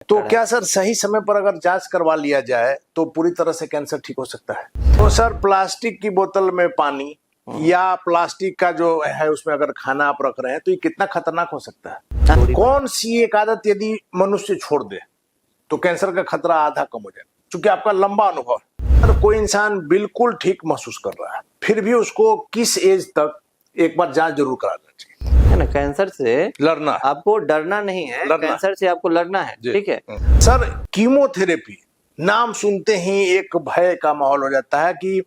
तो क्या सर सही समय पर अगर जांच करवा लिया जाए तो पूरी तरह से कैंसर ठीक हो सकता है? तो सर प्लास्टिक की बोतल में पानी या प्लास्टिक का जो है उसमें अगर खाना आप रख रहे हैं तो ये कितना खतरनाक हो सकता है? कौन सी एक आदत यदि मनुष्य छोड़ दे तो कैंसर का खतरा आधा कम हो जाए? क्योंकि आपका लंबा अनुभव है, तो कोई इंसान बिल्कुल ठीक महसूस कर रहा है, फिर भी उसको किस एज तक एक बार जांच जरूर कराना चाहिए? है ना, कैंसर से लड़ना, आपको डरना नहीं है, कैंसर से आपको लड़ना है। ठीक है सर, कीमोथेरेपी नाम सुनते ही एक भय का माहौल हो जाता है कि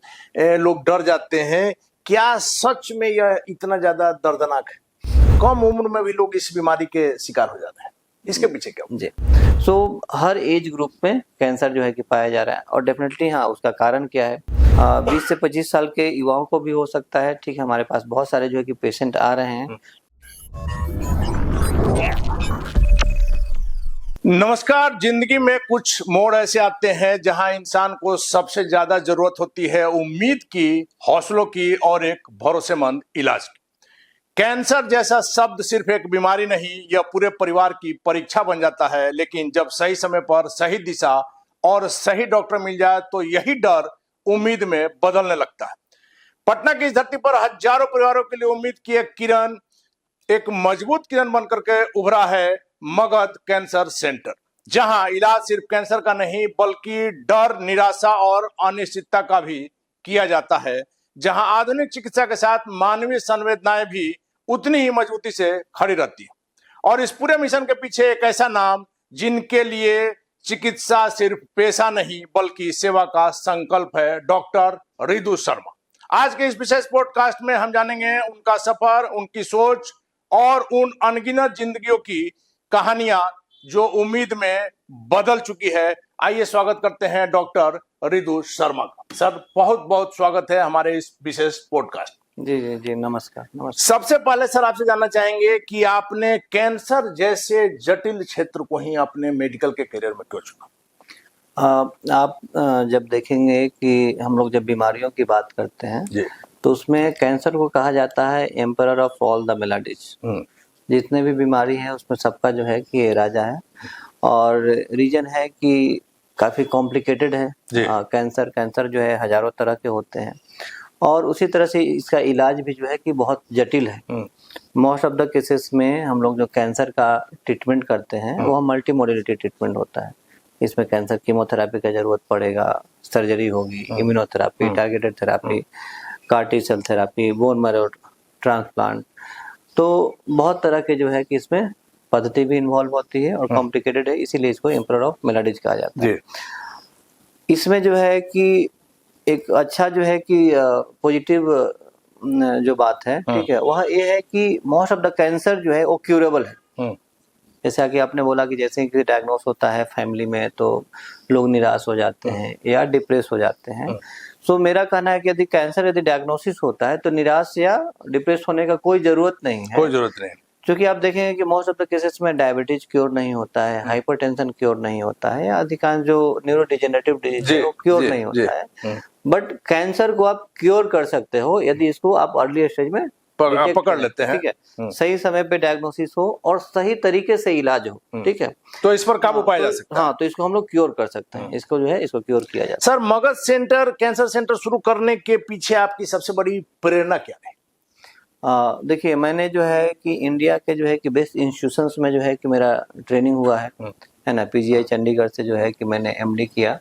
लोग डर जाते हैं। क्या सच में यह इतना ज्यादा दर्दनाक है? कम उम्र में भी लोग इस बीमारी के शिकार हो जाते हैं, इसके पीछे क्या? जी, हर एज ग्रुप में कैंसर जो है कि पाया जा रहा है और डेफिनेटली हाँ, उसका कारण क्या है? 20 से 25 साल के युवाओं को भी हो सकता है। ठीक है, हमारे पास बहुत सारे जो है कि पेशेंट आ रहे हैं। नमस्कार। जिंदगी में कुछ मोड़ ऐसे आते हैं जहां इंसान को सबसे ज्यादा जरूरत होती है उम्मीद की, हौसलों की और एक भरोसेमंद इलाज की। कैंसर जैसा शब्द सिर्फ एक बीमारी नहीं, यह पूरे परिवार की परीक्षा बन जाता है। लेकिन जब सही समय पर सही दिशा और सही डॉक्टर मिल जाए तो यही डर उम्मीद में बदलने लगता है। पटना की इस धरती पर हजारों परिवारों के लिए उम्मीद की एक किरण, एक मजबूत किरण बनकर के उभरा है मगध कैंसर सेंटर, जहां इलाज सिर्फ कैंसर का नहीं बल्कि डर, निराशा और अनिश्चितता का भी किया जाता है, जहां आधुनिक चिकित्सा के साथ मानवीय संवेदनाएं भी उतनी ही मजबूती से खड़ी रहती है। और इस पूरे मिशन के पीछे एक ऐसा नाम जिनके लिए चिकित्सा सिर्फ पेशा नहीं बल्कि सेवा का संकल्प है, डॉक्टर रिदु शर्मा। आज के इस विशेष पॉडकास्ट में हम जानेंगे उनका सफर, उनकी सोच और उन अनगिनत जिंदगियों की कहानियां जो उम्मीद में बदल चुकी है। आइए स्वागत करते हैं डॉक्टर रिदु शर्मा का। सर, बहुत बहुत स्वागत है हमारे इस विशेष पॉडकास्ट। जी जी जी, नमस्कार। सबसे पहले सर आपसे जानना चाहेंगे कि आपने कैंसर जैसे जटिल क्षेत्र को ही अपने मेडिकल के करियर में क्यों चुना? आप जब देखेंगे कि हम लोग जब बीमारियों की बात करते हैं तो उसमें कैंसर को कहा जाता है एम्परर ऑफ ऑल द मेलाडीज। जितने भी बीमारी है उसमें सबका जो है कि ये राजा है और रीजन है कि काफी कॉम्प्लिकेटेड है। कैंसर जो है हजारों तरह के होते हैं और उसी तरह से इसका इलाज भी जो है कि बहुत जटिल है। मोस्ट ऑफ द केसेस में हम लोग जो कैंसर का ट्रीटमेंट करते हैं वो मल्टी मोडेलिटी ट्रीटमेंट होता है। इसमें कैंसर कीमोथेरापी का जरूरत पड़ेगा, सर्जरी होगी, immunotherapy, targeted therapy, CAR T cell therapy, bone marrow transplant, तो बहुत तरह के जो है कि इसमें पद्धति भी इन्वॉल्व होती है और कॉम्प्लिकेटेड है, इसीलिए इसको एम्परर ऑफ मेलाडीज कहा जाता है। इसमें जो है कि एक अच्छा जो है कि पॉजिटिव जो बात है, ठीक है, वह ये है कि मोस्ट ऑफ द कैंसर जो है वो क्यूरेबल है। जैसा कि आपने बोला कि जैसे कि डायग्नोस होता है फैमिली में तो लोग निराश हो जाते हैं या डिप्रेस हो जाते हैं। सो मेरा कहना है कि यदि कैंसर यदि डायग्नोसिस होता है तो निराश या डिप्रेस होने का कोई जरूरत नहीं है। कोई जरूरत नहीं, क्योंकि आप देखेंगे कि मोस्ट ऑफ द केसेस में डायबिटीज क्योर नहीं होता है, हाइपरटेंशन क्योर नहीं होता है, या अधिकांश जो न्यूरोडिजेनरेटिव डिजीज है वो क्योर नहीं होता है। बट कैंसर को आप क्योर कर सकते हो यदि इसको आप अर्ली स्टेज में पकड़ लेते हैं। ठीक है, सही समय पे डायग्नोसिस हो और सही तरीके से इलाज हो। ठीक है, तो इस पर काबू पाया जा सकता है। हाँ, तो इसको हम लोग क्योर कर सकते हैं, इसको जो है इसको क्योर किया जाता है। Sir, Magadh centre cancer centre शुरू करने के पीछे आपकी सबसे बड़ी प्रेरणा क्या है? देखिए, मैंने जो है कि इंडिया के जो है कि बेस्ट इंस्टीट्यूशंस में जो है कि मेरा ट्रेनिंग हुआ है ना, पीजीआई चंडीगढ़ से जो है कि मैंने एमडी किया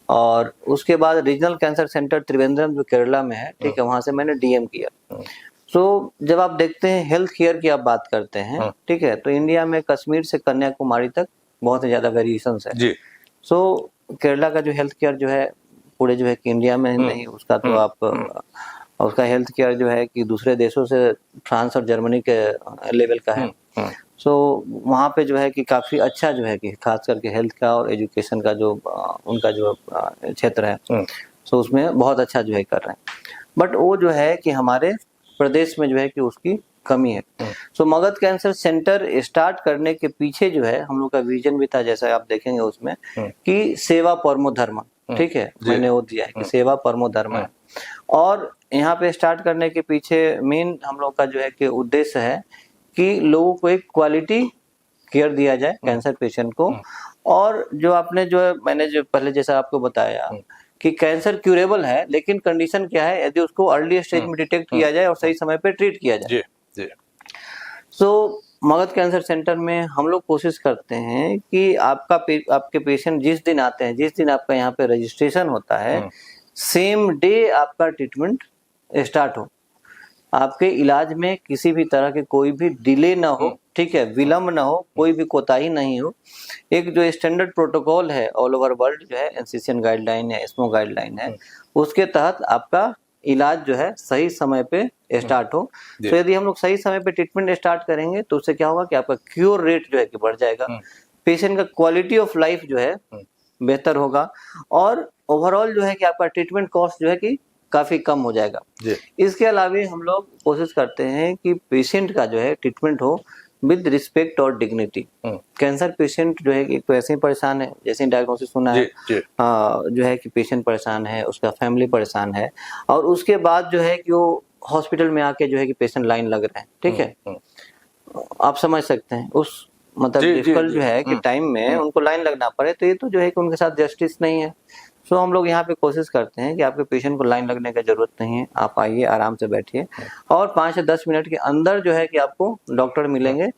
और उसके बाद रीजनल कैंसर सेंटर त्रिवेंद्रम जो केरला में है, ठीक है, वहां से मैंने डीएम किया। जब आप देखते हैं हेल्थ केयर की आप बात करते हैं, ठीक है, तो इंडिया में कश्मीर से कन्याकुमारी तक बहुत ही ज्यादा वेरिएशंस है जी। केरला का जो हेल्थ केयर जो है पूरे जो है कि इंडिया में नहीं, उसका तो आप उसका हेल्थ केयर जो है कि दूसरे देशों से फ्रांस और जर्मनी के लेवल का है। वहाँ पे जो है कि काफी अच्छा जो है कि खास करके हेल्थ का और एजुकेशन का जो उनका जो क्षेत्र है, उसमें बहुत अच्छा जो है कर रहे हैं। बट वो जो है कि हमारे प्रदेश में जो है कि उसकी कमी है। मगध कैंसर सेंटर स्टार्ट करने के पीछे जो है हम लोग का विजन भी था, जैसा आप देखेंगे उसमें कि सेवा परमो धर्म, ठीक है, मैंने वो दिया है कि सेवा परमो धर्म है। और यहाँ पे स्टार्ट करने के पीछे मेन हम लोग का जो है कि उद्देश्य है कि लोगों को एक क्वालिटी केयर दिया जाए कैंसर पेशेंट को, और जो आपने जो मैंने जो पहले जैसा आपको बताया कि कैंसर क्यूरेबल है, लेकिन कंडीशन क्या है, यदि उसको अर्ली स्टेज में डिटेक्ट किया जाए और सही समय पे ट्रीट किया जाए। जी जी। सो मगध कैंसर सेंटर में हम लोग कोशिश करते हैं कि आपके पेशेंट जिस दिन आते हैं, जिस दिन आपका यहाँ पे रजिस्ट्रेशन होता है, सेम डे आपका ट्रीटमेंट स्टार्ट हो, आपके इलाज में किसी भी तरह के कोई भी डिले ना हो, ठीक है, विलंब ना हो, कोई भी कोताही नहीं हो। एक जो स्टैंडर्ड प्रोटोकॉल है ऑल ओवर वर्ल्ड जो है, एनसीसीएन गाइडलाइन है, एस्मो गाइडलाइन है, उसके तहत आपका इलाज जो है सही समय पे स्टार्ट हो। तो यदि हम लोग सही समय पे ट्रीटमेंट स्टार्ट करेंगे तो उससे क्या होगा कि आपका क्योर रेट जो है कि बढ़ जाएगा, पेशेंट का क्वालिटी ऑफ लाइफ जो है बेहतर होगा, और ओवरऑल जो है कि आपका ट्रीटमेंट कॉस्ट जो है कि काफी कम हो जाएगा। इसके अलावा हम लोग कोशिश करते हैं कि पेशेंट का जो है ट्रीटमेंट हो विद रिस्पेक्ट और डिग्निटी। कैंसर पेशेंट जो है कि तो ऐसे ही परेशान है, जैसे डायग्नोसिस होना है जो है कि पेशेंट परेशान है, उसका फैमिली परेशान है, और उसके बाद जो है कि वो हॉस्पिटल में आके जो है कि पेशेंट लाइन लग रहे हैं, ठीक है, आप समझ सकते हैं उस मतलब डिफिकल्ट जो है कि टाइम में उनको लाइन लगना पड़े, तो ये तो जो है कि उनके साथ जस्टिस नहीं है। सो हम लोग यहाँ पे कोशिश करते हैं कि आपके पेशेंट को लाइन लगने की जरूरत नहीं है, आप आइए आराम से बैठिए, और 5 से 10 मिनट के अंदर जो है कि आपको डॉक्टर मिलेंगे,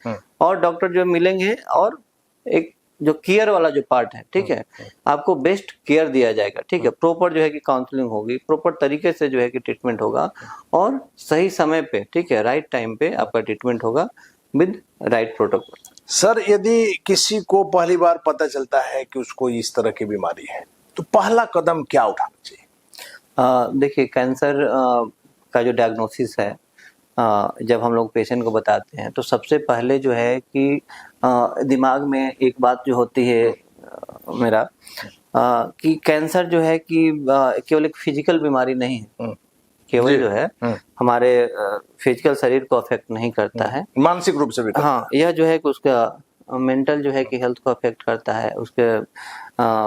और डॉक्टर जो मिलेंगे, और एक जो केयर वाला जो पार्ट है, ठीक है, आपको बेस्ट केयर दिया जाएगा, ठीक है, प्रॉपर जो है कि काउंसलिंग होगी, प्रॉपर तरीके से जो है कि ट्रीटमेंट होगा, और सही समय पे, ठीक है, राइट टाइम पे आपका ट्रीटमेंट होगा विद राइट प्रोटोकॉल। सर, यदि किसी को पहली बार पता चलता है कि उसको इस तरह की बीमारी है, तो पहला कदम क्या उठाना चाहिए? देखिए, कैंसर का जो डायग्नोसिस है, जब हम लोग पेशेंट को बताते हैं तो सबसे पहले जो है कि दिमाग में एक बात जो होती है मेरा कि कैंसर जो है कि केवल एक फिजिकल बीमारी नहीं है, केवल जो है हमारे फिजिकल शरीर को अफेक्ट नहीं करता है, मानसिक रूप से भी करता हाँ, यह जो है कि उसका मेंटल जो है कि हेल्थ को अफेक्ट करता है, उसके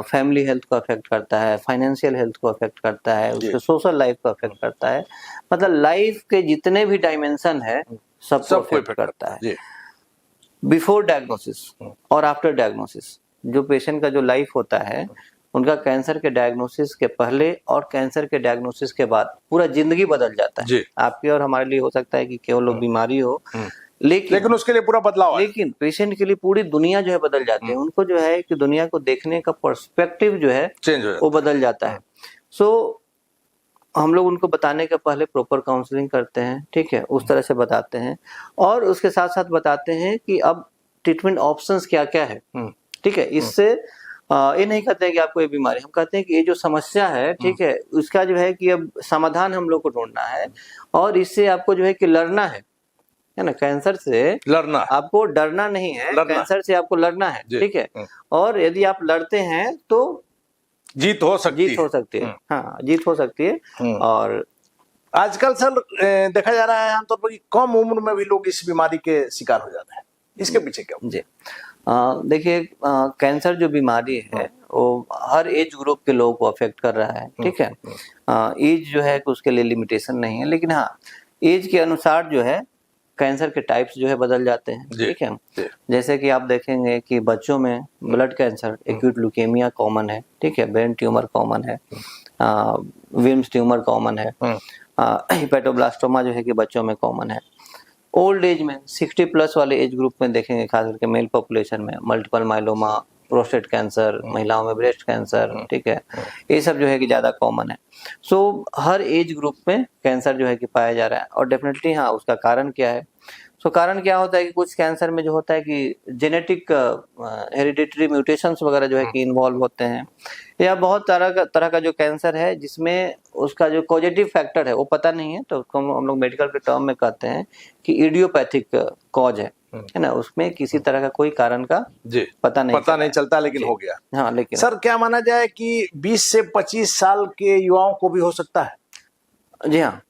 फैमिली हेल्थ को अफेक्ट करता है, फाइनेंशियल हेल्थ को अफेक्ट करता है, उसके सोशल लाइफ को अफेक्ट करता है, मतलब लाइफ के जितने भी डायमेंशन है सबको अफेक्ट करता है। बिफोर डायग्नोसिस और आफ्टर डायग्नोसिस जो पेशेंट का जो लाइफ होता है, उनका कैंसर के डायग्नोसिस के पहले और कैंसर के डायग्नोसिस के बाद पूरा जिंदगी बदल जाता है। आपकी और हमारे लिए हो सकता है कि केवल बीमारी हो, लेकिन उसके लिए पूरा बदलाव, लेकिन पेशेंट के लिए पूरी दुनिया जो है बदल जाती है, उनको जो है कि दुनिया को देखने का पर्सपेक्टिव जो है चेंज हो जाता है, वो बदल जाता है। सो हम लोग उनको बताने के पहले प्रॉपर काउंसलिंग करते हैं, ठीक है, उस तरह से बताते हैं, और उसके साथ साथ बताते हैं कि अब ट्रीटमेंट ऑप्शंस क्या क्या है, ठीक है। इससे ये नहीं कहते हैं कि आपको ये बीमारी, हम कहते हैं कि ये जो समस्या है, ठीक है, उसका जो है कि अब समाधान हम लोग को ढूंढना है, और इससे आपको जो है कि लड़ना है ना, कैंसर से लड़ना, आपको डरना नहीं है, कैंसर से आपको लड़ना है, ठीक है, और यदि आप लड़ते हैं तो जीत हो सकती है, हाँ, जीत हो सकती है। और आजकल सर देखा जा रहा है आमतौर पर कम उम्र में भी लोग इस बीमारी के शिकार हो जाते हैं, इसके पीछे क्या? जी, देखिए, कैंसर जो बीमारी है वो हर एज ग्रुप के लोगों को अफेक्ट कर रहा है, ठीक है, एज जो है उसके लिए लिमिटेशन नहीं है, लेकिन हाँ, एज के अनुसार जो है कैंसर के टाइप्स जो है बदल जाते हैं, ठीक है। जैसे कि आप देखेंगे कि बच्चों में blood cancer, acute leukaemia common है, ठीक है, ब्रेन ट्यूमर कॉमन है, विम्स ट्यूमर कॉमन है, हिपेटोब्लास्टोमा जो है कि बच्चों में कॉमन है। ओल्ड एज में 60 प्लस वाले एज ग्रुप में देखेंगे, खास करके मेल पॉपुलेशन में मल्टीपल माइलोमा, प्रोस्टेट कैंसर, महिलाओं में ब्रेस्ट कैंसर, ठीक है, ये सब जो है कि ज्यादा कॉमन है। सो हर एज ग्रुप में कैंसर जो है कि पाया जा रहा है, और डेफिनेटली हाँ, उसका कारण क्या है? सो कारण क्या होता है कि कुछ कैंसर में जो होता है कि जेनेटिक हेरिडिटरी म्यूटेशंस वगैरह जो है कि इन्वॉल्व होते हैं, या बहुत तरह का जो कैंसर है जिसमें उसका जो कॉजेटिव फैक्टर है वो पता नहीं है, तो उसको हम लोग मेडिकल के टर्म में कहते हैं कि इडियोपैथिक कॉज है ना, उसमें किसी तरह का कोई कारण का पता नहीं चलता, लेकिन हो गया। हाँ, लेकिन सर, क्या माना जाए कि 20 से 25 साल के युवाओं को भी हो सकता है? जी हाँ,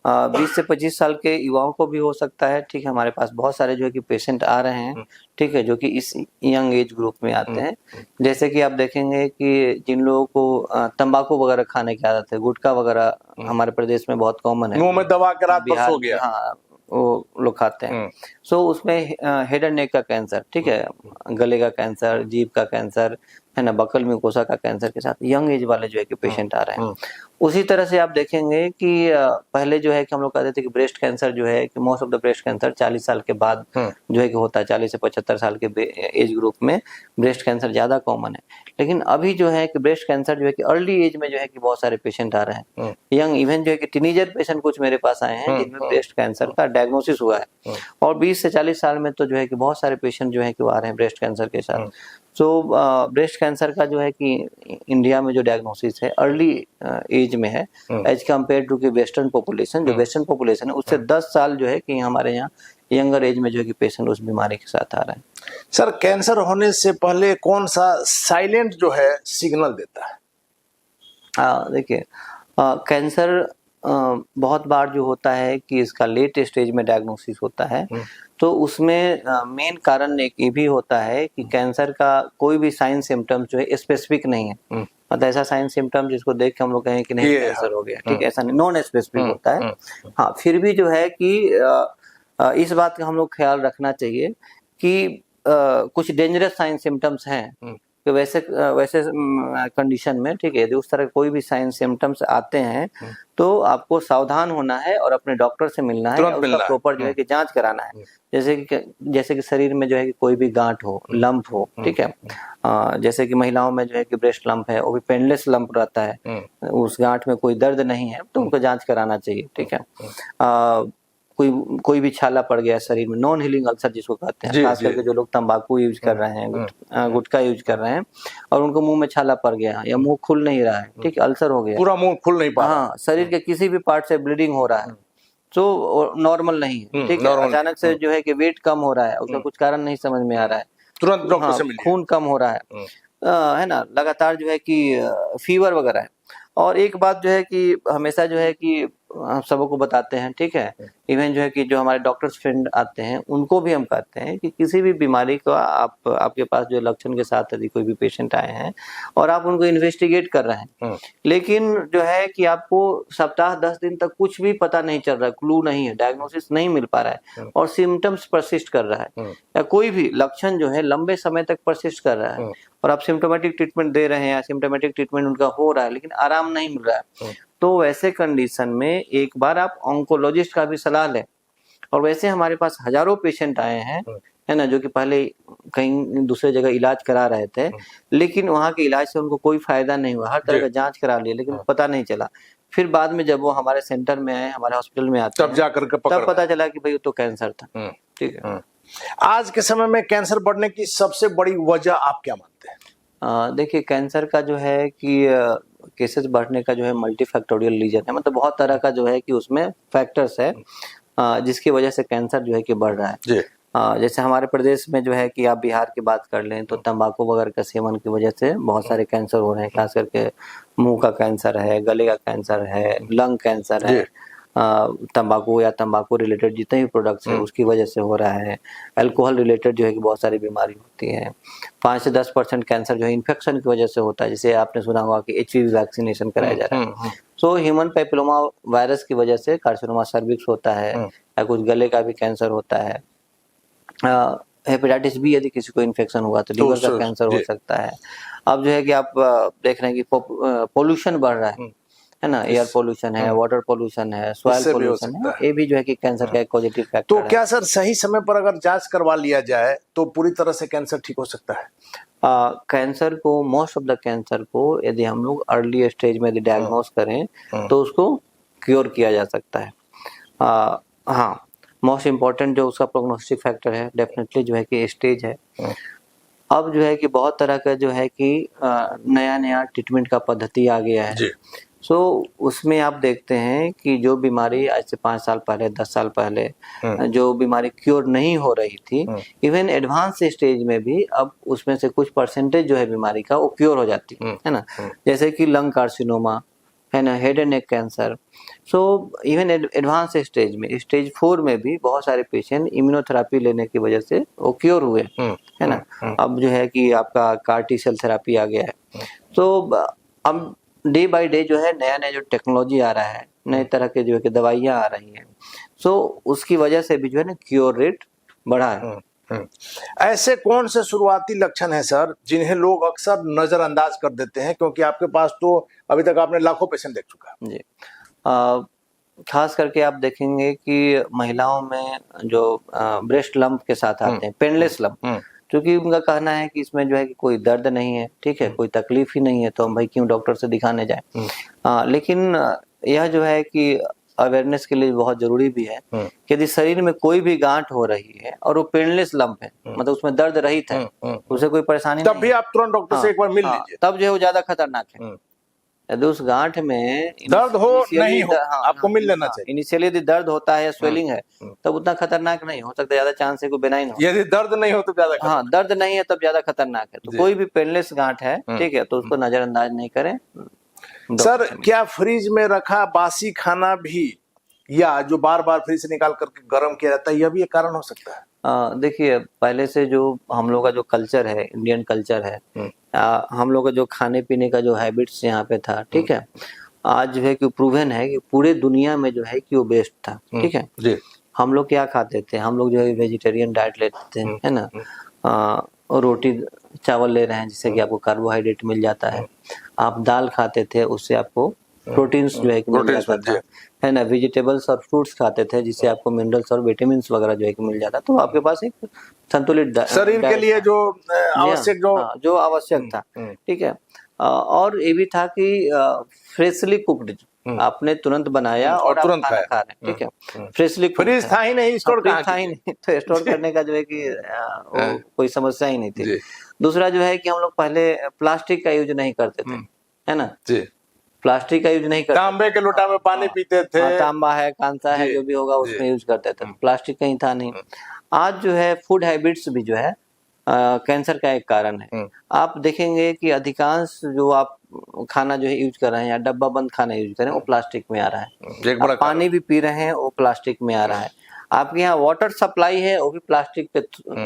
20 से 25 साल के युवाओं को भी हो सकता है, ठीक है। हमारे पास बहुत सारे जो है कि पेशेंट आ रहे हैं, ठीक है, जो कि इस यंग एज ग्रुप में आते हैं। जैसे कि आप देखेंगे कि जिन लोगों को तंबाकू वगैरह खाने की आदत है, गुटखा वगैरह हमारे प्रदेश में बहुत कॉमन है, मुंह में दबा के रात बस हो गया, हाँ, वो लोग खाते हैं। सो उसमें हेड एंड नेक का कैंसर, ठीक है, गले का कैंसर, जीभ का कैंसर, है ना, बकल म्यूकोसा का कैंसर के साथ यंग एज वाले जो है कि पेशेंट आ रहे हैं। उसी तरह से आप देखेंगे कि पहले जो है कि हम लोग कहते थे कि ब्रेस्ट कैंसर जो है कि most of the breast cancer 40 साल के बाद जो है कि होता है, 40 से 75 साल के एज ग्रुप में ब्रेस्ट कैंसर ज्यादा कॉमन है। लेकिन अभी जो है कि ब्रेस्ट कैंसर जो है कि अर्ली एज में जो है कि बहुत सारे पेशेंट आ रहे हैं, यंग, इवन जो है कि टीनेजर पेशेंट कुछ मेरे पास आए हैं जिनमें ब्रेस्ट कैंसर का डायग्नोसिस हुआ है। और 20 से 40 साल में तो जो है कि बहुत सारे पेशेंट जो है कि वो आ रहे हैं ब्रेस्ट कैंसर के साथ। सो ब्रेस्ट कैंसर का जो है कि इंडिया में जो डायग्नोसिस है अर्ली एज में है एज कम्पेयर टू कि वेस्टर्न पॉपुलेशन, जो वेस्टर्न पॉपुलेशन है उससे 10 साल जो है कि हमारे यहाँ यंगर एज में जो है कि पेशेंट उस बीमारी के साथ आ रहे हैं। सर, कैंसर होने से पहले कौन सा साइलेंट जो है सिग्नल देता है? देखिए, कैंसर बहुत बार जो होता है कि इसका लेट स्टेज में डायग्नोसिस होता है, तो उसमें मेन कारण एक ये भी होता है कि कैंसर का कोई भी साइन सिम्टम्स जो है स्पेसिफिक नहीं है। मतलब ऐसा साइन सिम्टम जिसको देख के हम लोग कहें कि नहीं कैंसर हो गया, ठीक, ऐसा नहीं, नॉन स्पेसिफिक होता है। हाँ, फिर भी जो है कि इस बात का हम लोग ख्याल रखना चाहिए कि कुछ डेंजरस साइन सिम्टम्स हैं कि वैसे कंडीशन में, ठीक है, यदि उस तरह कोई भी साइन सिम्टम्स आते हैं तो आपको सावधान होना है और अपने डॉक्टर से मिलना है और उसका प्रॉपर जो है कि जांच कराना है। जैसे कि शरीर में जो है कि कोई भी गांठ हो, लंप हो, ठीक है, जैसे कि महिलाओं में जो है कि ब्रेस्ट लंप है, वो भी पेनलेस लंप रहता है, उस गांठ में कोई दर्द नहीं है तो उनको जांच कराना चाहिए, ठीक है। कोई भी छाला पड़ गया शरीर में, नॉन हीलिंग अल्सर जिसको कहते हैं, खास करके जो लोग तंबाकू यूज कर रहे हैं, गुटखा यूज कर रहे हैं और उनको मुंह में छाला पड़ गया या मुंह खुल नहीं रहा है, ठीक है, अल्सर हो गया, पूरा मुंह खुल नहीं पा रहा, हाँ, शरीर के किसी भी पार्ट से ब्लीडिंग हो रहा है तो नॉर्मल नहीं है, ठीक है, अचानक से जो है कि वेट कम हो रहा है, उसका कुछ कारण नहीं समझ में आ रहा है, तुरंत डॉक्टर से मिलिए, खून कम हो रहा है ना, लगातार जो है कि फीवर वगैरह है। और एक बात जो है कि हमेशा जो है कि हम सबों को बताते हैं, ठीक है, इवन जो है कि जो हमारे डॉक्टर्स फ्रेंड आते हैं उनको भी हम कहते हैं कि किसी भी बीमारी का आपके पास जो लक्षण के साथ यदि कोई भी पेशेंट आए हैं और आप उनको इन्वेस्टिगेट कर रहे हैं, लेकिन जो है कि आपको सप्ताह 10 दिन तक कुछ भी पता नहीं चल रहा है, क्लू नहीं है, डायग्नोसिस नहीं मिल पा रहा है और सिम्टम्स परसिस्ट कर रहा है या कोई भी लक्षण जो है लंबे समय तक परसिस्ट कर रहा है और आप सिम्टोमेटिक ट्रीटमेंट दे रहे हैं या सिम्टोमेटिक ट्रीटमेंट उनका हो रहा है लेकिन आराम नहीं मिल रहा है, तो वैसे कंडीशन में एक बार आप ऑन्कोलॉजिस्ट का भी सलाह लें। और वैसे हमारे पास हजारों पेशेंट आए हैं, है ना, जो कि पहले कहीं दूसरे जगह इलाज करा रहे थे लेकिन वहां के इलाज से उनको कोई फायदा नहीं हुआ, हर तरह का जांच करा लिया लेकिन पता नहीं चला। फिर बाद में जब वो हमारे सेंटर में आए, हमारे हॉस्पिटल में आते तब जाकर के तब पता चला कि भाई तो कैंसर था, ठीक है। आज के समय में कैंसर बढ़ने की सबसे बड़ी वजह आप क्या मानते हैं? देखिए, कैंसर का जो है कि केसेस बढ़ने का जो है मल्टीफैक्टोरियल रीजन है, मतलब बहुत तरह का जो है कि उसमें फैक्टर्स है जिसकी वजह से कैंसर जो है कि बढ़ रहा है। जैसे हमारे प्रदेश में जो है कि आप बिहार की बात कर लें तो तंबाकू वगैरह का सेवन की वजह से बहुत सारे कैंसर हो रहे हैं, खास करके मुंह का कैंसर है, गले का कैंसर है, लंग कैंसर है, तंबाकू या तंबाकू रिलेटेड जितने भी प्रोडक्ट्स है उसकी वजह से हो रहा है। अल्कोहल रिलेटेड जो है कि बहुत सारी बीमारी होती है। 5 से 10% कैंसर जो है इन्फेक्शन की वजह से होता है, जैसे आपने सुना होगा कि HPV वैक्सीनेशन कराया जा रहा है। सो ह्यूमन पैपिलोमा वायरस की वजह से कार्सिनोमा सर्विक्स होता है या कुछ गले का भी कैंसर होता है। हेपेटाइटिस बी यदि किसी को इन्फेक्शन हुआ तो लीवर का कैंसर हो सकता है। अब जो है कि आप देख रहे हैं कि पोल्यूशन बढ़ रहा है ना, एयर पोल्यूशन है, वाटर पोल्यूशन है, सॉइल पोल्यूशन है, ये भी जो है कि कैंसर का एक पॉजिटिव फैक्टर है। तो क्या सर सही समय पर अगर जांच करवा लिया जाए तो पूरी तरह से कैंसर ठीक हो सकता है? कैंसर को, मोस्ट ऑफ द कैंसर को यदि हम लोग अर्ली स्टेज में यदि डायग्नोस करें तो उसको क्योर किया जा सकता है। हाँ, मोस्ट इम्पोर्टेंट जो उसका प्रोग्नोस्टिक फैक्टर है डेफिनेटली जो है कि स्टेज है। अब जो है कि बहुत तरह का जो है कि नया नया ट्रीटमेंट का पद्धति आ गया है। सो उसमें आप देखते हैं कि जो बीमारी आज से 5 साल पहले, 10 साल पहले जो बीमारी क्योर नहीं हो रही थी, इवन एडवांस स्टेज में भी अब उसमें से कुछ परसेंटेज जो है बीमारी का वो क्योर हो जाती है ना, जैसे कि लंग कार्सिनोमा है ना, head and neck cancer. So even advance stage में, स्टेज 4 में भी बहुत सारे पेशेंट इम्यूनोथेरापी लेने की वजह से वो क्योर हुए, है ना। अब जो है कि आपका CAR T सेल थेरापी आ गया है। तो अब डे बाय डे जो है नया नया जो टेक्नोलॉजी आ रहा है, नए तरह के जो है कि दवाइयाँ आ रही हैं। सो उसकी वजह से भी जो है ना क्योर रेट बढ़ा है। ऐसे कौन से शुरुआती लक्षण हैं सर जिन्हें लोग अक्सर नजरअंदाज कर देते हैं, क्योंकि आपके पास तो अभी तक आपने लाखों पेशेंट देख चुका है। जी, खास करके आप देखेंगे कि महिलाओं में जो ब्रेस्ट लंप के साथ आते हैं, पेनलेस लंप, क्योंकि उनका कहना है कि इसमें जो है कि कोई दर्द नहीं है, ठीक है, कोई तकलीफ ही नहीं है, तो हम भाई क्यों डॉक्टर से दिखाने जाए। लेकिन यह जो है कि अवेयरनेस के लिए बहुत जरूरी भी है कि यदि शरीर में कोई भी गांठ हो रही है और वो पेनलेस लंप है, मतलब उसमें दर्द रहित है, उसे कोई परेशानी तब भी आप तुरंत डॉक्टर से एक बार मिल लीजिए। तब जो है वो ज्यादा खतरनाक है। यदि उस गांठ में दर्द हो नहीं हो, आपको मिल लेना चाहिए। इनिशियली यदि दर्द होता है या स्वेलिंग है तब उतना खतरनाक नहीं हो सकता, ज्यादा चांस है कोई बेनाइन हो। यदि दर्द नहीं हो तो ज्यादा दर्द नहीं है तब ज्यादा खतरनाक है। तो कोई भी पेनलेस गांठ है, ठीक है, तो उसको नजरअंदाज नहीं करें। सर क्या फ्रिज में रखा बासी खाना भी या जो बार बार फ्रिज से निकाल करके गर्म किया जाता है, यह भी एक कारण हो सकता है? देखिए, पहले से जो हम लोग का जो कल्चर है, इंडियन कल्चर है, हम लोग का जो खाने पीने का जो हैबिट्स यहाँ पे था, ठीक है, आज जो है कि प्रूवन है कि पूरे दुनिया में जो है कि वो बेस्ट था, ठीक है जी। हम लोग क्या खाते थे, हम लोग जो है वेजिटेरियन डाइट लेते थे, है ना, और रोटी चावल ले रहे हैं जिससे कि आपको कार्बोहाइड्रेट मिल जाता है। आप दाल खाते थे, उससे आपको प्रोटीन्स जो है कि मिल जाता था, है ना। वेजिटेबल्स और फ्रूट्स खाते थे जिससे आपको मिनरल्स और विटामिन वगैरह जो है कि मिल जाता, तो आपके पास एक संतुलित शरीर के लिए जो आवश्यक जो आवश्यक था, ठीक है। और ये भी था कि फ्रेशली कुक्ड, आपने तुरंत बनाया और तुरंत खाना खा रहे हैं, ठीक है। फ्रेशली फ्रीज था ही नहीं, स्टोर था ही नहीं, तो स्टोर करने का जो है कि कोई समस्या ही नहीं थी। दूसरा जो है कि हम लोग पहले प्लास्टिक का यूज नहीं करते थे, है ना, प्लास्टिक का यूज नहीं करते, तांबे के लोटा में पानी पीते थे, तांबा है, कांसा है, जो भी होगा उसमें यूज करते थे, प्लास्टिक कहीं था नहीं। आज जो है फूड हैबिट्स भी जो है कैंसर का एक कारण है। आप देखेंगे कि अधिकांश जो आप खाना जो है यूज कर रहे हैं या डब्बा बंद खाना यूज कर रहे हैं वो प्लास्टिक में आ रहा है। आप पानी भी पी रहे हैं वो प्लास्टिक में आ रहा है। आपके यहाँ वाटर सप्लाई है वो भी प्लास्टिक के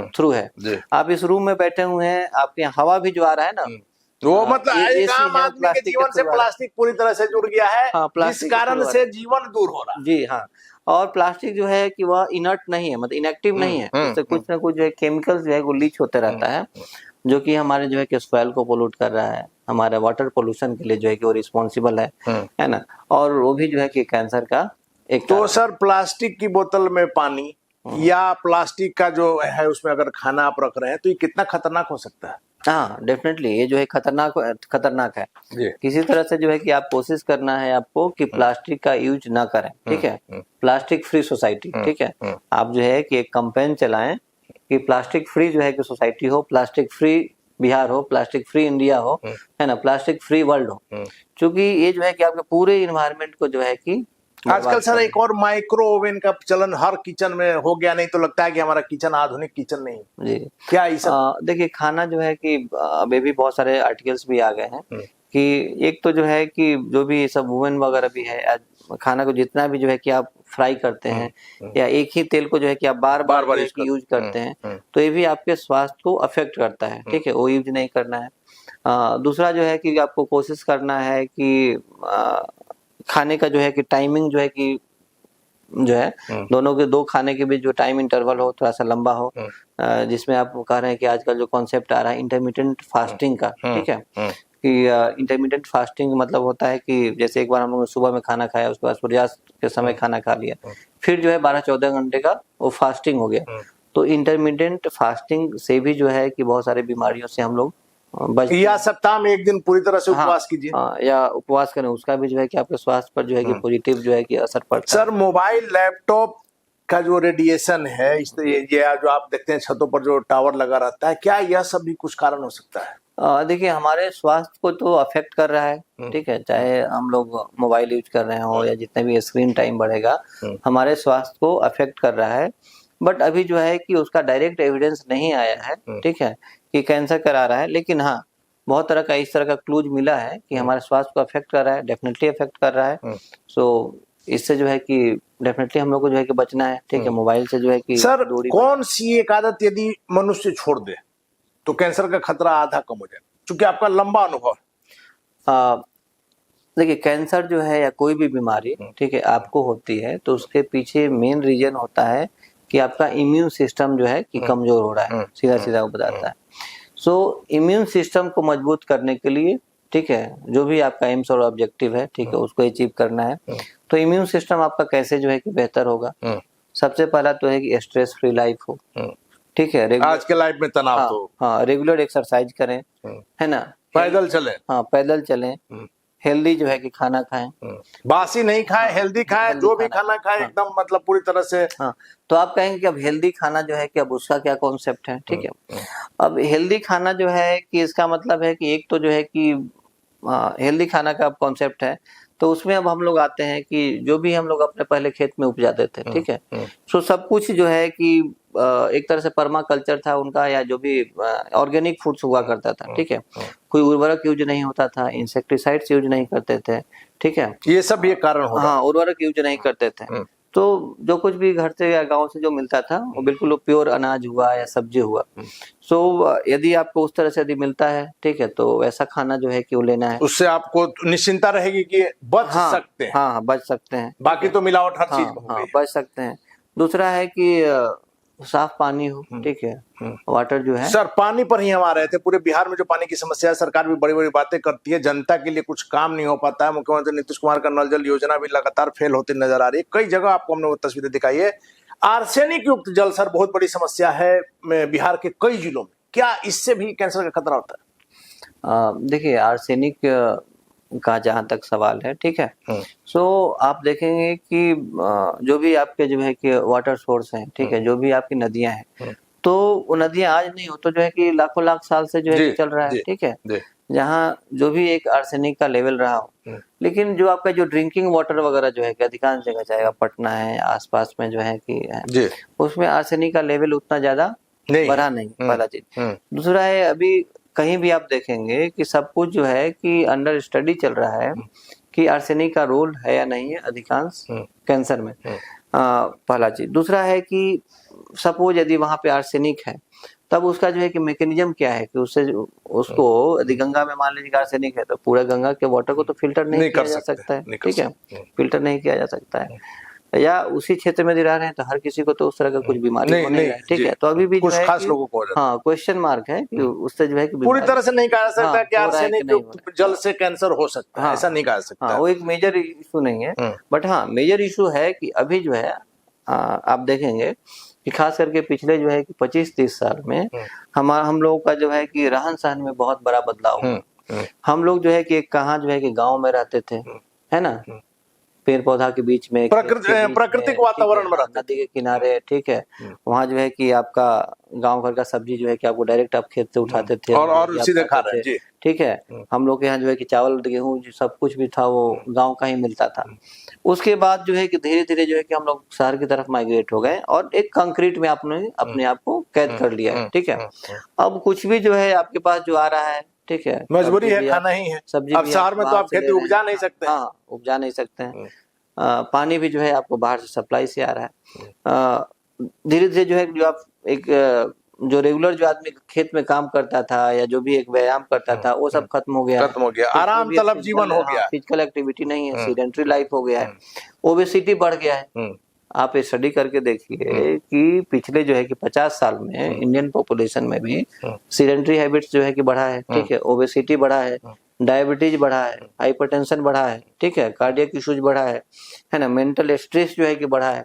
थ्रू है। आप इस रूम में बैठे हुए हैं, आपके यहाँ हवा भी जो आ रहा है ना, वो मतलब एक आम आदमी के जीवन से प्लास्टिक पूरी तरह से जुड़ गया है, जिस कारण से जीवन दूर हो रहा है। जी हाँ, और प्लास्टिक जो है कि वह इनर्ट नहीं है, मतलब इनएक्टिव नहीं है, उससे कुछ ना कुछ जो है केमिकल्स जो है वो लीच होते रहता है, जो कि हमारे जो है कि सॉइल को पोल्यूट कर रहा है, हमारे वाटर पोल्यूशन के लिए जो है कि वो रिस्पॉन्सिबल है ना, और वो भी जो है कि कैंसर का एक। तो सर प्लास्टिक की बोतल में पानी या प्लास्टिक का जो है उसमें अगर खाना आप रख रहे हैं तो ये कितना खतरनाक हो सकता है? हाँ, डेफिनेटली ये जो है खतरनाक है। किसी तरह से जो है कि आप कोशिश करना है आपको कि प्लास्टिक का यूज ना करें, ठीक है, प्लास्टिक फ्री सोसाइटी, ठीक है। आप जो है कि एक कैंपेन चलाएं कि प्लास्टिक फ्री जो है कि सोसाइटी हो, प्लास्टिक फ्री बिहार हो, प्लास्टिक फ्री इंडिया हो, है ना, प्लास्टिक फ्री वर्ल्ड हो, क्योंकि ये जो है कि आपके पूरे इन्वायरमेंट को जो है कि आजकल सर एक और माइक्रो ओवन का चलन हर किचन में हो गया, नहीं तो लगता है कि हमारा किचन आधुनिक किचन नहीं जी। क्या ये सब? देखिए, खाना जो है कि अभी भी बहुत सारे आर्टिकल्स भी आ गए हैं कि एक तो जो है कि जो भी सब ओवन वगैरह भी है, खाना को जितना भी जो है कि आप फ्राई करते हैं या एक ही तेल को जो है कि आप बार बार यूज करते हैं, तो ये भी आपके स्वास्थ्य को अफेक्ट करता है, ठीक है, वो यूज नहीं करना है। दूसरा जो है कि आपको कोशिश करना है कि खाने का जो है कि टाइमिंग जो है कि जो है दोनों के दो खाने के बीच जो टाइम इंटरवल हो थोड़ा सा लंबा हो, जिसमें आप कह रहे हैं कि आजकल जो कॉन्सेप्ट आ रहा है इंटरमिटेंट फास्टिंग का, ठीक है, कि इंटरमिटेंट फास्टिंग मतलब होता है कि जैसे एक बार हम लोग सुबह में खाना खाया, उसके बाद सूर्यास्त के समय खाना खा लिया, फिर जो है 12-14 घंटे का वो फास्टिंग हो गया। तो इंटरमिटेंट फास्टिंग से भी जो है कि बहुत सारी बीमारियों से हम लोग या सप्ताह में एक दिन पूरी तरह से उपवास कीजिए, या उपवास करें, उसका भी जो है कि आपके स्वास्थ्य पर जो है कि पॉजिटिव जो है कि असर पड़ता है। सर मोबाइल लैपटॉप का जो रेडिएशन है, ये जो आप देखते हैं छतों पर जो टावर लगा रहता है, क्या यह सब भी कुछ कारण हो सकता है? देखिए, हमारे स्वास्थ्य को तो अफेक्ट कर रहा है, ठीक है, चाहे हम लोग मोबाइल यूज कर रहे हो या जितने भी स्क्रीन टाइम बढ़ेगा हमारे स्वास्थ्य को अफेक्ट कर रहा है। बट अभी जो है कि उसका डायरेक्ट एविडेंस नहीं आया है, ठीक है, कि कैंसर करा रहा है, लेकिन हाँ बहुत तरह का इस तरह का क्लूज मिला है कि हमारे स्वास्थ्य को अफेक्ट कर रहा है, डेफिनेटली अफेक्ट कर रहा है। सो इससे जो है कि डेफिनेटली हम लोग को जो है कि बचना है, ठीक है, मोबाइल से जो है कि। सर कौन सी एक आदत यदि मनुष्य छोड़ दे तो कैंसर का खतरा आधा कम हो जाए, क्योंकि आपका लंबा अनुभव? देखिए कैंसर जो है या कोई भी बीमारी, ठीक है, आपको होती है तो उसके पीछे मेन रीजन होता है कि आपका इम्यून सिस्टम जो है कि कमजोर हो रहा है, सीधा सीधा वो बताता है। सो इम्यून सिस्टम को मजबूत करने के लिए, ठीक है, जो भी आपका एम्स और ऑब्जेक्टिव है, ठीक है, उसको अचीव करना है। तो इम्यून सिस्टम आपका कैसे जो है कि बेहतर होगा? सबसे पहला तो है कि स्ट्रेस फ्री लाइफ हो, ठीक है, आज के लाइफ में तनाव हाँ, तो हाँ, रेगुलर एक्सरसाइज करें, है ना, पैदल चले, हाँ पैदल चलें, हेल्दी जो है कि खाना खाएं, बासी नहीं खाएं, हेल्दी खाएं, हेल्दी जो भी खाना खाना खाएं हाँ। एकदम मतलब पूरी तरह से। हाँ, तो आप कहेंगे कि अब हेल्दी खाना जो है कि अब उसका क्या कॉन्सेप्ट है, ठीक है। अब हेल्दी खाना जो है कि इसका मतलब है कि एक तो जो है कि हेल्दी खाना का कॉन्सेप्ट है, तो उसमें अब हम लोग आते हैं कि जो भी हम लोग अपने पहले खेत में उपजाते थे, ठीक है, सो सब कुछ जो है कि एक तरह से पर्मा कल्चर था उनका, या जो भी ऑर्गेनिक फूड्स हुआ करता था, ठीक है, कोई उर्वरक यूज नहीं होता था, इंसेक्टिसाइड्स यूज नहीं करते थे, ठीक है, ये सब ये कारण हो रहा हाँ उर्वरक यूज नहीं करते थे। तो जो कुछ भी घर से या गांव से जो मिलता था वो बिल्कुल प्योर अनाज हुआ या सब्जी हुआ। सो यदि आपको उस तरह से यदि मिलता है, ठीक है, तो ऐसा खाना जो है कि वो लेना है, उससे आपको निश्चिंता रहेगी कि बच हाँ सकते हैं। हाँ हाँ, बच सकते हैं, बाकी तो मिलावट हर चीज हाँ में हो हाँ गई बच सकते हैं। दूसरा है कि साफ पानी हो, ठीक है, वाटर जो है। सर पानी पर ही हम आ रहे थे। पूरे बिहार में जो पानी की समस्या है, सरकार भी बड़ी बड़ी बातें करती है, जनता के लिए कुछ काम नहीं हो पाता है। मुख्यमंत्री नीतीश कुमार का नल जल योजना भी लगातार फेल होती नजर आ रही है। कई जगह आपको हमने वो तस्वीरें दिखाई है। आर्सेनिक युक्त जल सर बहुत बड़ी समस्या है बिहार के कई जिलों में। क्या इससे भी कैंसर का खतरा होता है? देखिए आर्सेनिक का जहाँ तक सवाल है, ठीक है, सो आप देखेंगे कि जो भी आपके जो है कि वाटर सोर्स हैं, ठीक है, जो भी आपकी नदियां हैं, तो वो नदियां आज नहीं हो तो जो है कि लाखों लाख साल से जो है कि चल रहा है, ठीक है, जहाँ जो भी एक आर्सेनिक का लेवल रहा हो। लेकिन जो आपका जो ड्रिंकिंग वाटर वगैरह जो है कि अधिकांश जगह चाहे पटना है आसपास में जो है कि है, उसमें आर्सेनिक का लेवल उतना ज्यादा बढ़ा नहीं, पहला चीज। दूसरा है अभी कहीं भी आप देखेंगे कि सब कुछ जो है कि अंडर स्टडी चल रहा है कि आर्सेनिक का रोल है या नहीं है अधिकांश कैंसर में, पहला चीज। दूसरा है कि सपोज यदि वहां पे आर्सेनिक है तब उसका जो है कि मैकेनिज्म क्या है कि उससे उसको यदि गंगा में मान लीजिए आर्सेनिक है तो पूरा गंगा के वाटर को तो फिल्टर नहीं किया जा सकता है, ठीक है, फिल्टर नहीं किया जा सकता है। या उसी क्षेत्र में रह रहे हैं तो हर किसी को तो उस तरह का कुछ बीमारी होने है, ठीक है, तो अभी भी जो है खास लोगों को हाँ क्वेश्चन मार्क है कि उससे जो है कि पूरी तरह से नहीं कहा जा सकता कि आर्सेनिक आर्सेनिक जल से कैंसर हो सकता है, ऐसा नहीं कहा जा सकता। हाँ वो एक मेजर इशू नहीं है, बट हाँ मेजर इशू है कि अभी जो है आप देखेंगे कि खास करके पिछले जो है कि 25-30 साल में हम लोगों का जो है कि रहन सहन में बहुत बड़ा बदलाव हुआ। हम लोग जो है कि कहाँ जो है कि गांव में रहते थे, है ना, पेड़ पौधा के बीच में प्राकृतिक वातावरण में रहते, नदी के किनारे, ठीक है, वहाँ जो है कि आपका गांव घर का सब्जी जो है कि आपको डायरेक्ट आप खेत से उठाते थे और सीधे खा रहे हैं, ठीक है। हम लोग के यहाँ जो है कि चावल गेहूँ सब कुछ भी था वो गांव का ही मिलता था। उसके बाद जो है कि धीरे धीरे जो है कि हम लोग शहर की तरफ माइग्रेट हो गए और एक कंक्रीट में आपने अपने आप को कैद कर लिया है, ठीक है। अब कुछ भी जो है आपके पास जो आ रहा है, ठीक है, मजबूरी है, खाना ही है। सब्जी अब शहर में तो आप खेती उपजा नहीं सकते, हाँ उपजा नहीं सकते हैं। पानी भी जो है आपको बाहर से सप्लाई से आ रहा है। धीरे धीरे जो है जो आप एक जो रेगुलर जो आदमी खेत में काम करता था या जो भी एक व्यायाम करता था वो सब खत्म हो गया, आराम तलब जीवन हो गया, फिजिकल एक्टिविटी नहीं है, सीडेंटरी लाइफ हो गया है, ओबेसिटी बढ़ गया है। आप स्टडी करके देखिए कि पिछले जो है कि 50 साल में इंडियन पॉपुलेशन में भी सीडेंटरी हैबिट्स जो है कि बढ़ा है, ठीक है, ओबेसिटी बढ़ा है, डायबिटीज बढ़ा है, हाइपरटेंशन बढ़ा है, ठीक है, कार्डियक इश्यूज बढ़ा है ना, मेंटल स्ट्रेस जो है कि बढ़ा है।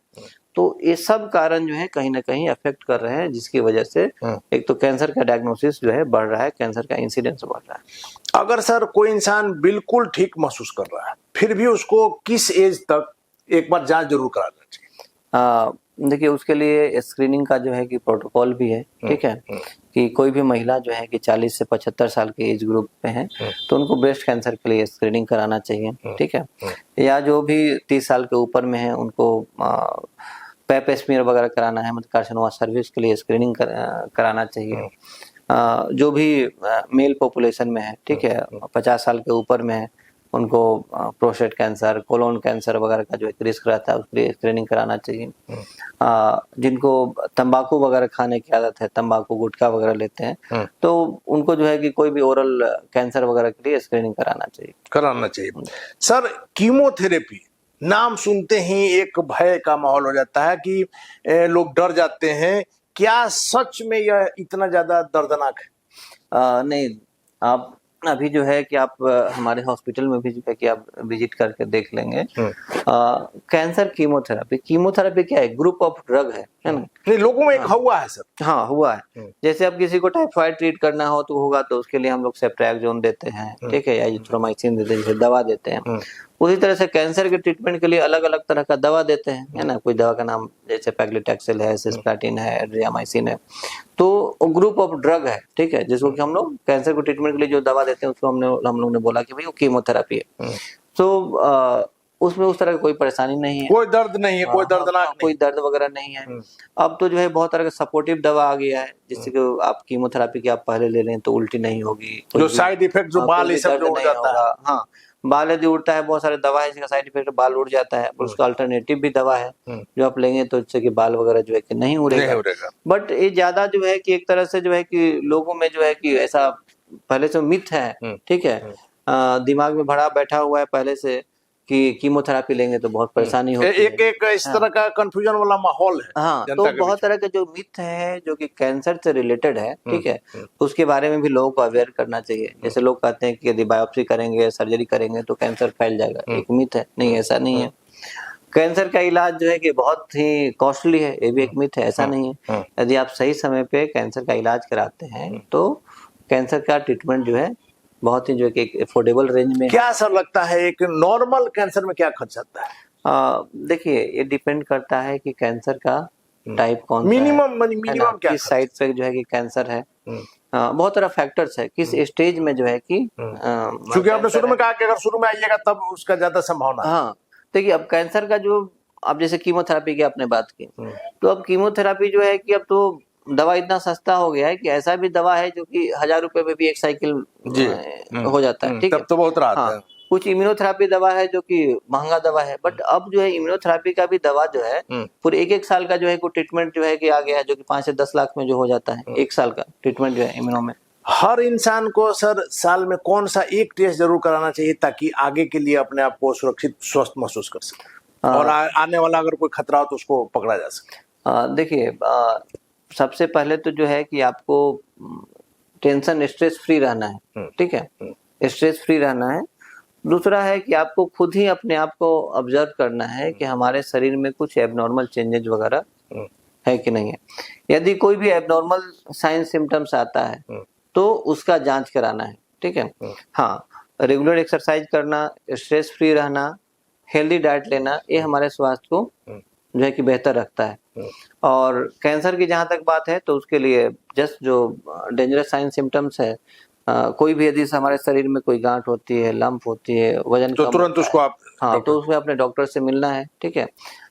तो ये सब कारण जो है कहीं ना कहीं अफेक्ट कर रहे हैं, जिसकी वजह से एक तो कैंसर का डायग्नोसिस जो है बढ़ रहा है, कैंसर का इंसिडेंस बढ़ रहा है। अगर सर कोई इंसान बिल्कुल ठीक महसूस कर रहा है फिर भी उसको किस एज तक एक बार जांच जरूर कराना चाहिए? देखिए उसके लिए स्क्रीनिंग का जो है कि प्रोटोकॉल भी है, ठीक है, कि कोई भी महिला जो है कि 40 से 75 साल के एज ग्रुप में है तो उनको ब्रेस्ट कैंसर के लिए स्क्रीनिंग कराना चाहिए, ठीक है, या जो भी 30 साल के ऊपर में है उनको पैप स्मीयर वगैरह कराना है, मतलब कार्सिनोमा सर्विक्स के लिए स्क्रीनिंग कराना चाहिए। जो भी मेल पॉपुलेशन में है, ठीक है, 50 साल के ऊपर में है उनको प्रोस्टेट कैंसर, कोलोन कैंसर वगैरह का जो एक रिस्क रहता है उसकी स्क्रीनिंग कराना चाहिए। जिनको तंबाकू वगैरह खाने की आदत है, तंबाकू गुटखा वगैरह लेते हैं, तो उनको जो है कि कोई भी ओरल कैंसर वगैरह के लिए स्क्रीनिंग कराना चाहिए। सर, कीमोथेरेपी नाम सुनते ही एक भय का माहौल हो जाता है कि लोग डर जाते हैं। क्या सच में यह इतना ज्यादा दर्दनाक है? नहीं, आप अभी जो है कि आप हमारे हॉस्पिटल में भी जो है कि आप विजिट करके देख लेंगे। कैंसर कीमोथेरेपी क्या है? ग्रुप ऑफ ड्रग है ना? नहीं, लोगों में एक हुआ है सर। हाँ, हुआ है। जैसे अब किसी को टाइफाइड ट्रीट करना हो तो होगा, तो उसके लिए हम लोग सेप्ट्राक्सोन देते हैं, ठीक है, या एजिथ्रोमाइसिन देते हैं, जैसे दवा देते हैं। उसी तरह से कैंसर के ट्रीटमेंट के लिए अलग अलग तरह का दवा देते हैं, है ना। कोई दवा का नाम जैसे पैक्लिटैक्सेल है, सिस्प्लाटिन है, एड्रियामाइसिन है, तो ग्रुप ऑफ ड्रग है, ठीक है, जिसको कि हम लोग कैंसर को ट्रीटमेंट के लिए जो दवा देते हैं उसको हम लोग ने बोला कि भाई वो कीमोथेरेपी है। तो उसमें उस तरह की कोई परेशानी नहीं है, कोई दर्द नहीं है, कोई दर्दनाक कोई दर्द वगैरह नहीं है। अब तो जो है बहुत तरह का सपोर्टिव दवा आ गया है, जिससे कि आप कीमोथेरेपी की आप पहले ले लें तो उल्टी नहीं होगी, जो साइड इफेक्ट जो बाल ये सब जो उड़ जाता है। हाँ, बाल यदि उड़ता है, बहुत सारे दवा है जिसका साइड इफेक्ट बाल उड़ जाता है, पर उसका अल्टरनेटिव भी दवा है जो आप लेंगे तो इससे कि बाल वगैरह जो है कि नहीं उड़ेगा। बट ये ज्यादा जो है कि एक तरह से जो है कि लोगों में जो है कि ऐसा पहले से मिथ है, ठीक है, दिमाग में भरा बैठा हुआ है पहले से कि कीमोथेरेपी लेंगे तो बहुत परेशानी होती है। एक इस तरह का कंफ्यूजन वाला माहौल है। हाँ, तो बहुत तरह के जो मिथ है जो कि कैंसर से रिलेटेड है, ठीक है, उसके बारे में भी लोगों को अवेयर करना चाहिए। जैसे लोग कहते हैं कि यदि बायोप्सी करेंगे, सर्जरी करेंगे तो कैंसर फैल जाएगा, एक मिथ है। नहीं, ऐसा नहीं है। कैंसर का इलाज जो है कि बहुत ही कॉस्टली है, ये भी एक मिथ है, ऐसा नहीं है। यदि आप सही समय पे कैंसर का इलाज कराते हैं तो कैंसर का ट्रीटमेंट जो है बहुत ही जो है कि अफोर्डेबल रेंज में। क्या सर लगता है एक नॉर्मल कैंसर में क्या खर्च आता है? देखिए, ये डिपेंड करता है कि कैंसर का टाइप कौन सा है, मिनिमम क्या किस साइड पे जो है कि कैंसर है। बहुत सारा फैक्टर्स है, किस स्टेज में जो है कि क्योंकि आपने शुरू में कहा कि अगर शुरू में आइएगा तब उसका ज्यादा संभावना है। हाँ, देखिए, अब कैंसर का जो अब जैसे कीमोथेरेपी की आपने बात की, तो अब कीमोथेरेपी जो है कि अब तो दवा इतना सस्ता हो गया है कि ऐसा भी दवा है जो कि 1000 रुपए में भी एक साइकिल हो जाता है, ठीक है, तब तो बहुत राहत है। कुछ इम्यूनोथेरेपी दवा है जो कि महंगा दवा है, बट अब जो है इम्यूनोथेरेपी का भी दवा जो है पूरे एक साल का जो है कोई ट्रीटमेंट जो है कि आ गया है, जो कि 5 से 10 लाख में जो हो जाता है, एक साल का ट्रीटमेंट जो है इम्यूनो में। हर इंसान को सर साल में कौन सा एक टेस्ट जरूर कराना चाहिए ताकि आगे के लिए अपने आप को सुरक्षित स्वस्थ महसूस कर सके और आने वाला अगर कोई खतरा हो तो उसको पकड़ा जा सके? देखिए, सबसे पहले तो जो है कि आपको टेंशन स्ट्रेस फ्री रहना है, ठीक है, स्ट्रेस फ्री रहना है। दूसरा है कि आपको खुद ही अपने आप को ऑब्जर्व करना है कि हमारे शरीर में कुछ एबनॉर्मल चेंजेस वगैरह है कि नहीं है। यदि कोई भी एबनॉर्मल साइन सिम्टम्स आता है तो उसका जांच कराना है, ठीक है। हाँ, रेगुलर एक्सरसाइज करना, स्ट्रेस फ्री रहना, हेल्दी डाइट लेना, ये हमारे स्वास्थ्य को जो है कि बेहतर रखता है। और कैंसर की जहां तक बात है तो उसके लिए जस्ट जो डेंजरस साइन सिम्टम्स है, कोई भी यदि हमारे शरीर में कोई गांठ होती है, लंप होती है, वजन तो तुरंत उसको आप तो उसमें अपने डॉक्टर से मिलना है, ठीक है।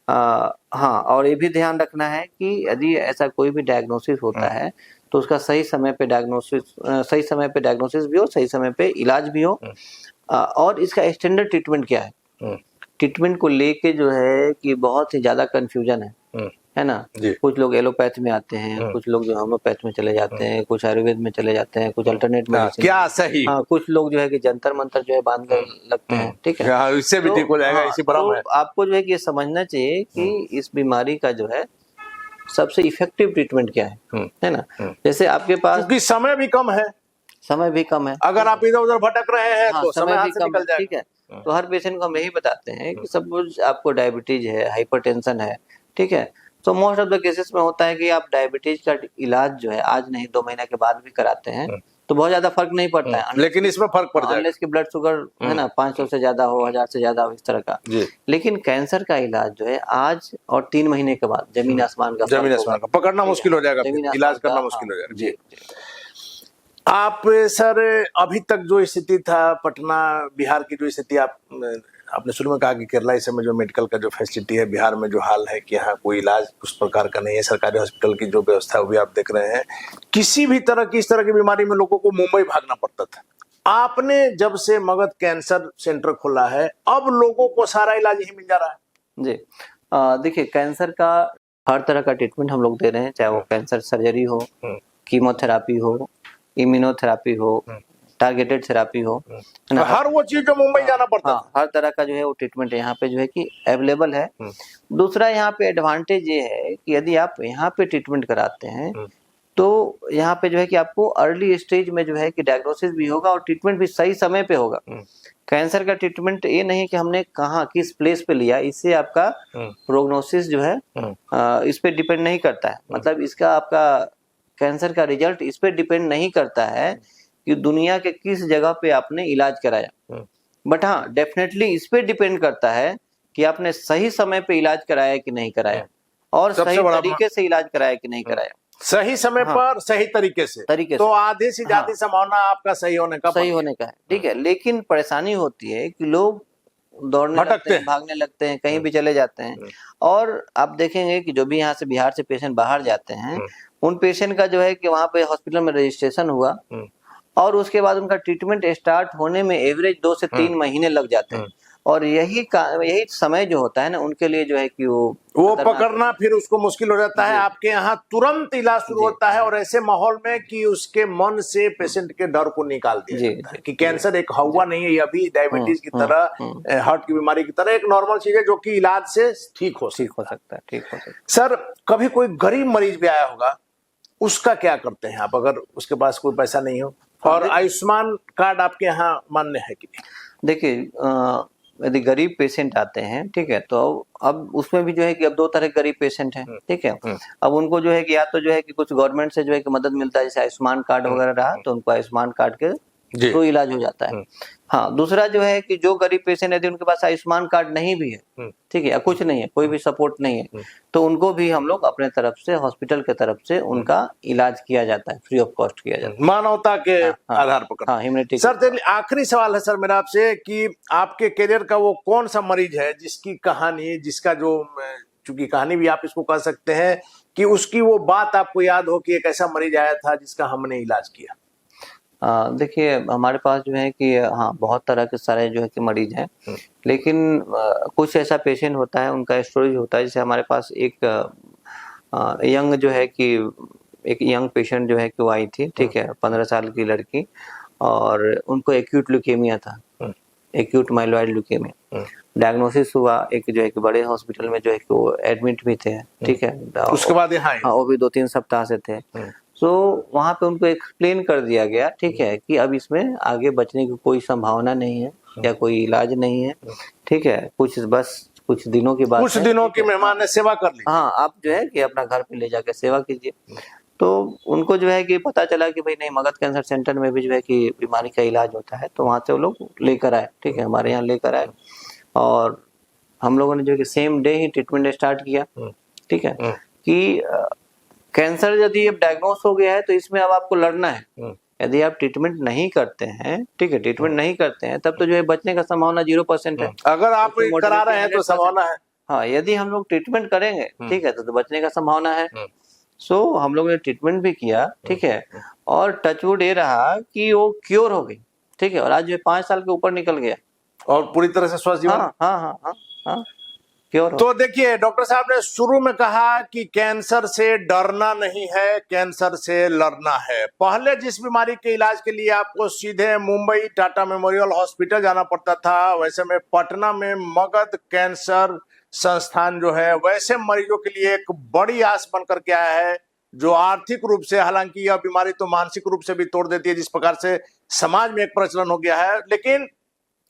हाँ, और ये भी ध्यान रखना है कि यदि ऐसा कोई भी डायग्नोसिस होता है तो उसका सही समय पे डायग्नोसिस भी हो, सही समय पे इलाज भी हो। और इसका स्टैंडर्ड ट्रीटमेंट क्या है, ट्रीटमेंट को लेके जो है कि बहुत ही ज्यादा कंफ्यूजन है ना। कुछ लोग एलोपैथ में आते हैं, कुछ लोग जो होम्योपैथ में चले जाते हैं, कुछ आयुर्वेद में चले जाते हैं, कुछ अल्टरनेट मेडिसिन, क्या सही, कुछ लोग जो है कि जंतर मंतर जो है बांध कर लगते हैं, ठीक है, इससे भी ठीक हो जाएगा, इसी भ्रम है। आपको जो है कि ये समझना चाहिए कि इस बीमारी का जो है सबसे इफेक्टिव ट्रीटमेंट क्या है ना। जैसे आपके पास क्योंकि समय भी कम है, अगर आप इधर उधर भटक रहे हैं तो समय हाथ से निकल जाएगा, ठीक है। तो हर पेशेंट को हम यही बताते हैं कि सपोज आपको डायबिटीज है, हाइपरटेंशन है, ठीक है, तो मोस्ट ऑफ द केसेस में होता है कि आप डायबिटीज का इलाज जो है आज नहीं 2 महीने के बाद भी कराते हैं तो बहुत ज्यादा फर्क नहीं पड़ता है, लेकिन इसमें फर्क पड़ जाएगा इसकी ब्लड शुगर है ना 500 से ज्यादा हो, 1000 से ज्यादा हो, इस तरह का। लेकिन कैंसर का इलाज जो है आज और 3 महीने के बाद जमीन आसमान का पकड़ना मुश्किल हो जाएगा, इलाज करना मुश्किल हो जाएगा। जी, आप सर अभी तक जो स्थिति था पटना बिहार की जो स्थिति, आपने शुरू में कहा कि केरला इस समय जो मेडिकल का जो फैसिलिटी है, बिहार में जो हाल है कि यहाँ कोई इलाज उस प्रकार का नहीं है, सरकारी हॉस्पिटल की जो व्यवस्था है वो भी आप देख रहे हैं। किसी भी तरह की इस तरह की बीमारी में लोगों को मुंबई भागना पड़ता था, आपने जब से मगध कैंसर सेंटर खोला है, अब लोगों को सारा इलाज यही मिल जा रहा है? जी, देखिए कैंसर का हर तरह का ट्रीटमेंट हम लोग दे रहे हैं, चाहे वो कैंसर सर्जरी हो, कीमोथेरापी हो, इम्यूनोथेरापी हो, टारगेटेड थेरापी हो, है ना। हर वो चीज जो मुंबई जाना पड़ता हाँ, हर तरह का जो है वो ट्रीटमेंट यहाँ पे जो है कि अवेलेबल है। दूसरा यहाँ पे एडवांटेज ये है कि यदि आप यहाँ पे ट्रीटमेंट कराते हैं तो यहाँ पे जो है कि आपको अर्ली स्टेज में जो है कि डायग्नोसिस भी होगा और ट्रीटमेंट भी सही समय पे होगा। कैंसर का ट्रीटमेंट ये नहीं कि हमने कहाँ किस प्लेस पे लिया, इससे आपका प्रोग्नोसिस जो है इस पे डिपेंड नहीं करता है। मतलब इसका आपका कैंसर का रिजल्ट इस पे डिपेंड नहीं करता है कि दुनिया के किस जगह पे आपने इलाज कराया, बट हाँ डेफिनेटली इस पे डिपेंड करता है कि आपने सही समय पे इलाज कराया कि नहीं कराया और सही तरीके से इलाज कराया कि नहीं कराया। सही समय पर सही तरीके से तो आधे से ज्यादा संभावना आपका सही होने का है, ठीक है। लेकिन परेशानी होती है कि लोग दौड़ने लगते हैं, भागने लगते हैं, कहीं भी चले जाते हैं। और आप देखेंगे कि जो भी यहाँ से बिहार से पेशेंट बाहर जाते हैं, उन पेशेंट का जो है कि वहाँ पे हॉस्पिटल में रजिस्ट्रेशन हुआ और उसके बाद उनका ट्रीटमेंट स्टार्ट होने में एवरेज 2 से 3 महीने लग जाते हैं। और यही समय जो होता है ना उनके लिए जो है कि वो पकड़ना फिर उसको मुश्किल हो जाता है। आपके यहाँ तुरंत इलाज शुरू होता है और ऐसे माहौल में कि उसके मन से पेशेंट के डर को निकाल दिया जाता है कि कैंसर एक हवा नहीं है, ये अभी डायबिटीज की तरह, हार्ट की बीमारी की तरह एक नॉर्मल चीज है जो कि इलाज से ठीक हो सकता है। सर, कभी कोई गरीब मरीज भी आया होगा, उसका क्या करते हैं आप अगर उसके पास कोई पैसा नहीं हो? और आयुष्मान कार्ड आपके यहाँ मान्य है कि नहीं? देखिए यदि गरीब पेशेंट आते हैं, ठीक है, तो अब उसमें भी जो है कि अब 2 तरह के गरीब पेशेंट हैं, ठीक है। अब उनको जो है कि या तो जो है कि कुछ गवर्नमेंट से जो है कि मदद मिलता है, जैसे आयुष्मान कार्ड वगैरह रहा तो उनको आयुष्मान कार्ड के थ्रू इलाज हो जाता है। हाँ, दूसरा जो है कि जो गरीब पेशेंट यदि उनके पास आयुष्मान कार्ड नहीं भी है, ठीक है, या कुछ नहीं है, कोई भी सपोर्ट नहीं है, तो उनको भी हम लोग अपने तरफ से हॉस्पिटल के तरफ से उनका इलाज किया जाता है, फ्री ऑफ कॉस्ट किया जाता है, मानवता के आधार पर। हाँ, ह्यूमैनिटी। सर, आखिरी सवाल है सर मेरा आपसे कि आपके करियर का वो कौन सा मरीज है जिसकी कहानी, जिसका जो चूंकि कहानी भी आप इसको कह सकते हैं कि उसकी वो बात आपको याद हो कि एक ऐसा मरीज आया था जिसका हमने इलाज किया? देखिए हमारे पास जो है कि हाँ बहुत तरह के सारे जो है कि मरीज हैं, लेकिन कुछ ऐसा पेशेंट होता है उनका स्टोरेज होता है। जैसे हमारे पास एक यंग जो है कि एक यंग पेशेंट जो है कि वो आई थी, ठीक है, 15 साल की लड़की, और उनको एक्यूट ल्यूकेमिया था, एक्यूट माइलॉइड ल्यूकेमिया। डायग्नोसिस हुआ, एक जो है कि बड़े हॉस्पिटल में जो है कि वो एडमिट भी थे, ठीक है, उसके बाद यहाँ वो भी 2-3 सप्ताह से थे। तो वहां पे उनको एक्सप्लेन कर दिया गया, ठीक है, कि अब इसमें आगे बचने की कोई संभावना नहीं है या कोई इलाज नहीं है, ठीक है, कुछ दिनों की बात, कुछ दिनों की मेहमान ने सेवा कर ली, हाँ, आप जो है कि अपना घर पे ले जाकर सेवा कीजिए। तो उनको जो है कि पता चला कि भाई नहीं, मगध कैंसर सेंटर में भी जो है कि बीमारी का इलाज होता है, तो वहां से वो लोग लेकर आए, ठीक है, हमारे यहाँ लेकर आए और हम लोगों ने जो है कि सेम डे ही ट्रीटमेंट स्टार्ट किया, ठीक है, कि कैंसर यदि अब डायग्नोस हो गया है तो इसमें अब आपको लड़ना है। यदि आप ट्रीटमेंट नहीं करते हैं, ठीक है, ट्रीटमेंट नहीं करते हैं, तब तो जो है बचने का संभावना 0% है। अगर आप करा रहे हैं तो संभावना है। हाँ, यदि हम लोग ट्रीटमेंट करेंगे, ठीक है, तो बचने का संभावना है। सो हम लोगों ने ट्रीटमेंट भी किया, ठीक है, और टचवुड ये रहा कि वो क्योर हो गई, ठीक है, और आज जो 5 साल के ऊपर निकल गया और पूरी तरह से स्वस्थ जीवन। हाँ। तो देखिए, डॉक्टर साहब ने शुरू में कहा कि कैंसर से डरना नहीं है, कैंसर से लड़ना है। पहले जिस बीमारी के इलाज के लिए आपको सीधे मुंबई टाटा मेमोरियल हॉस्पिटल जाना पड़ता था, वैसे में पटना में मगध कैंसर संस्थान जो है वैसे मरीजों के लिए एक बड़ी आस बनकर के आया है, जो आर्थिक रूप से, हालांकि यह बीमारी तो मानसिक रूप से भी तोड़ देती है जिस प्रकार से समाज में एक प्रचलन हो गया है, लेकिन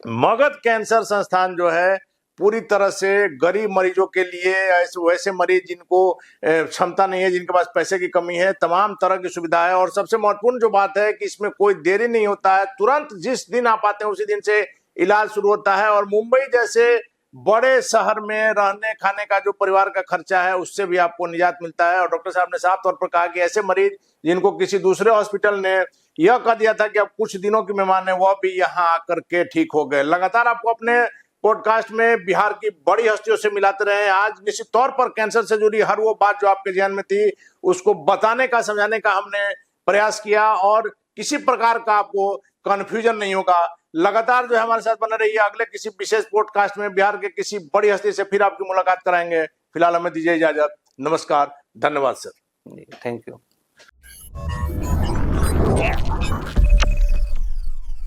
मगध कैंसर संस्थान जो है पूरी तरह से गरीब मरीजों के लिए, वैसे मरीज जिनको क्षमता नहीं है, जिनके पास पैसे की कमी है, तमाम तरह की सुविधा है। और सबसे महत्वपूर्ण जो बात है कि इसमें कोई देरी नहीं होता है, तुरंत जिस दिन आप आते हैं उसी दिन से इलाज शुरू होता है। और मुंबई जैसे बड़े शहर में रहने खाने का जो परिवार का खर्चा है उससे भी आपको निजात मिलता है। और डॉक्टर साहब ने साफ तौर पर कहा कि ऐसे मरीज जिनको किसी दूसरे हॉस्पिटल ने यह कह दिया था कि अब कुछ दिनों की मेहमान है, वह भी यहाँ आकर के ठीक हो गए। लगातार आपको अपने पॉडकास्ट में बिहार की बड़ी हस्तियों से मिलाते रहे। आज निश्चित तौर पर कैंसर से जुड़ी हर वो बात जो आपके ध्यान में थी उसको बताने का, समझाने का हमने प्रयास किया, और किसी प्रकार का आपको कंफ्यूजन नहीं होगा। लगातार जो है हमारे साथ बने रहिए। अगले किसी विशेष पॉडकास्ट में बिहार के किसी बड़ी हस्ती से फिर आपकी मुलाकात कराएंगे। फिलहाल हमें दीजिए इजाजत। नमस्कार, धन्यवाद सर। Thank you.